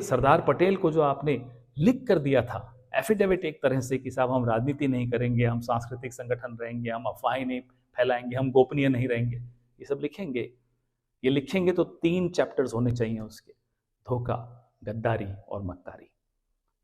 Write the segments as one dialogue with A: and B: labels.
A: सरदार पटेल को जो आपने लिख कर दिया था एफिडेविट एक तरह से कि साहब हम राजनीति नहीं करेंगे, हम सांस्कृतिक संगठन रहेंगे, हम अफवाहें नहीं फैलाएंगे, हम गोपनीय नहीं रहेंगे, ये सब लिखेंगे। ये लिखेंगे तो 3 चैप्टर्स होने चाहिए उसके, धोखा, गद्दारी और मक्कारी।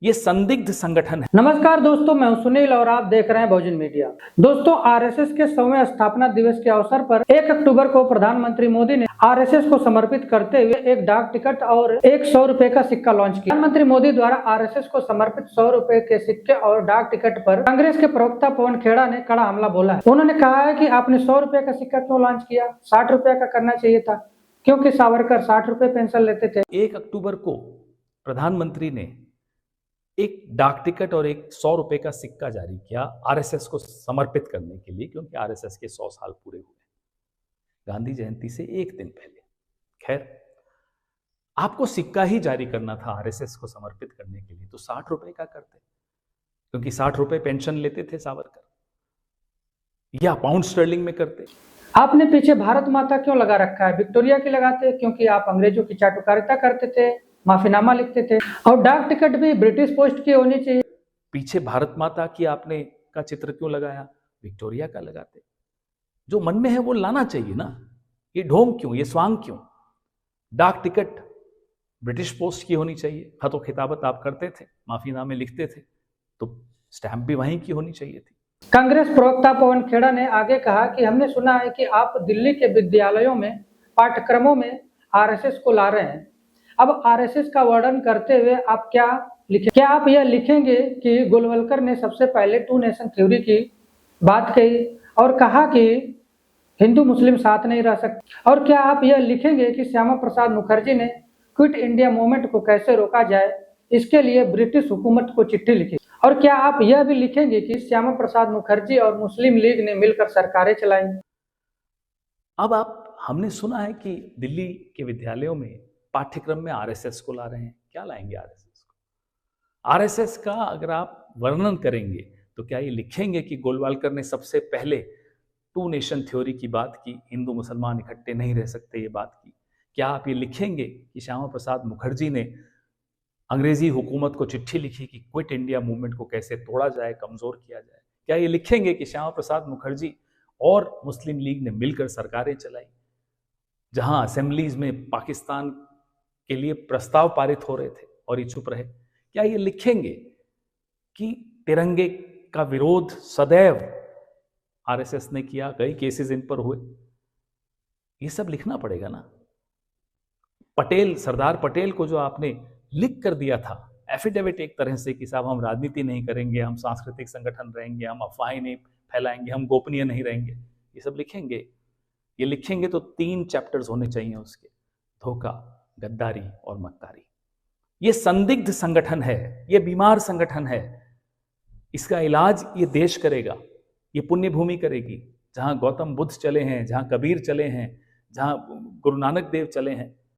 A: ये संदिग्ध संगठन है।
B: नमस्कार दोस्तों, मैं हूं सुनील और आप देख रहे हैं बहुजन मीडिया। दोस्तों, आरएसएस के 100वें स्थापना दिवस के अवसर पर 1 अक्टूबर को प्रधानमंत्री मोदी ने आरएसएस को समर्पित करते हुए एक डाक टिकट और एक 100 रुपए का सिक्का लॉन्च किया। प्रधानमंत्री मोदी द्वारा आरएसएस को समर्पित 100 रुपए के सिक्के और डाक टिकट पर कांग्रेस के प्रवक्ता पवन खेड़ा ने कड़ा हमला बोला है। उन्होंने कहा है कि आपने 100 रुपए का सिक्का क्यों लॉन्च किया, 60 रुपए का करना चाहिए था, क्योंकि सावरकर 60 रुपए पेंशन लेते थे।
A: 1 अक्टूबर को प्रधानमंत्री ने एक डाक टिकट और एक 100 रुपए का सिक्का जारी किया आरएसएस को समर्पित करने के लिए, क्योंकि आरएसएस के 100 साल पूरे हुए गांधी जयंती से एक दिन पहले। खैर, आपको सिक्का ही जारी करना था आरएसएस को समर्पित करने के लिए, तो 60 रुपए का करते, क्योंकि 60 रुपए पेंशन लेते थे सावरकर, या पाउंड स्टर्लिंग में करते।
B: आपने पीछे भारत माता क्यों लगा रखा है? विक्टोरिया की लगाते, क्योंकि आप अंग्रेजों की चाटुकारिता करते थे, माफीनामा लिखते थे। और डाक टिकट भी ब्रिटिश पोस्ट की होनी चाहिए।
A: पीछे भारत माता की आपने का चित्र क्यों लगाया? विक्टोरिया का लगाते। जो मन में है वो लाना चाहिए ना, ये ढोंग क्यों, ये स्वांग क्यों? डाक टिकट ब्रिटिश पोस्ट की होनी चाहिए, खतो खिताबत आप करते थे, माफीनामे लिखते थे, तो स्टैंप भी वहीं की होनी चाहिए थी।
B: कांग्रेस प्रवक्ता पवन खेड़ा ने आगे कहा कि हमने सुना है कि आप दिल्ली के विद्यालयों में पाठ्यक्रमों में आरएसएस को ला रहे हैं। अब आरएसएस का वर्णन करते हुए आप क्या लिखें? क्या आप यह लिखेंगे कि गोलवलकर ने सबसे पहले 2 नेशन थ्योरी की बात कही और कहा कि हिंदू मुस्लिम साथ नहीं रह सकते? और क्या आप यह लिखेंगे कि श्यामा प्रसाद मुखर्जी ने क्विट इंडिया मूवमेंट को कैसे रोका जाए, इसके लिए ब्रिटिश हुकूमत को चिट्ठी लिखी? और क्या आप यह भी लिखेंगे कि श्यामा प्रसाद मुखर्जी और मुस्लिम लीग ने मिलकर सरकारें चलाई?
A: अब हमने सुना है कि दिल्ली के विद्यालयों में पाठ्यक्रम में आरएसएस को ला रहे हैं। क्या लाएंगे आरएसएस को? आरएसएस का अगर आप वर्णन करेंगे तो क्या ये लिखेंगे कि गोलवालकर ने सबसे पहले 2 नेशन थ्योरी की बात की, हिंदू मुसलमान इकट्ठे नहीं रह सकते ये बात की? क्या आप ये लिखेंगे कि श्यामा प्रसाद मुखर्जी ने अंग्रेजी हुकूमत को चिट्ठी लिखी कि क्विट इंडिया मूवमेंट को कैसे तोड़ा जाए, कमजोर किया जाए? क्या ये लिखेंगे कि श्यामा प्रसाद मुखर्जी और मुस्लिम लीग ने मिलकर सरकारें चलाई, जहां असेंबलीज में पाकिस्तान के लिए प्रस्ताव पारित हो रहे थे और ये चुप रहे? क्या ये लिखेंगे कि तिरंगे का विरोध सदैव आरएसएस ने किया, कई केसेस इन पर हुए? ये सब लिखना पड़ेगा ना। सरदार पटेल को जो आपने लिख कर दिया था एफिडेविट एक तरह से कि साहब हम राजनीति नहीं करेंगे, हम सांस्कृतिक संगठन रहेंगे, हम अफवाहें नहीं फैलाएंगे, हम गोपनीय नहीं रहेंगे, ये सब लिखेंगे। ये लिखेंगे तो 3 चैप्टर्स होने चाहिए उसके, धोखा, गद्दारी और मक्कारी। ये संदिग्ध संगठन है, ये बीमार संगठन है। इसका इलाज ये देश करेगा, ये पुण्य भूमि करेगी, जहां गौतम बुद्ध चले हैं, जहां कबीर चले हैं, जहां गुरु नानक देव चले हैं।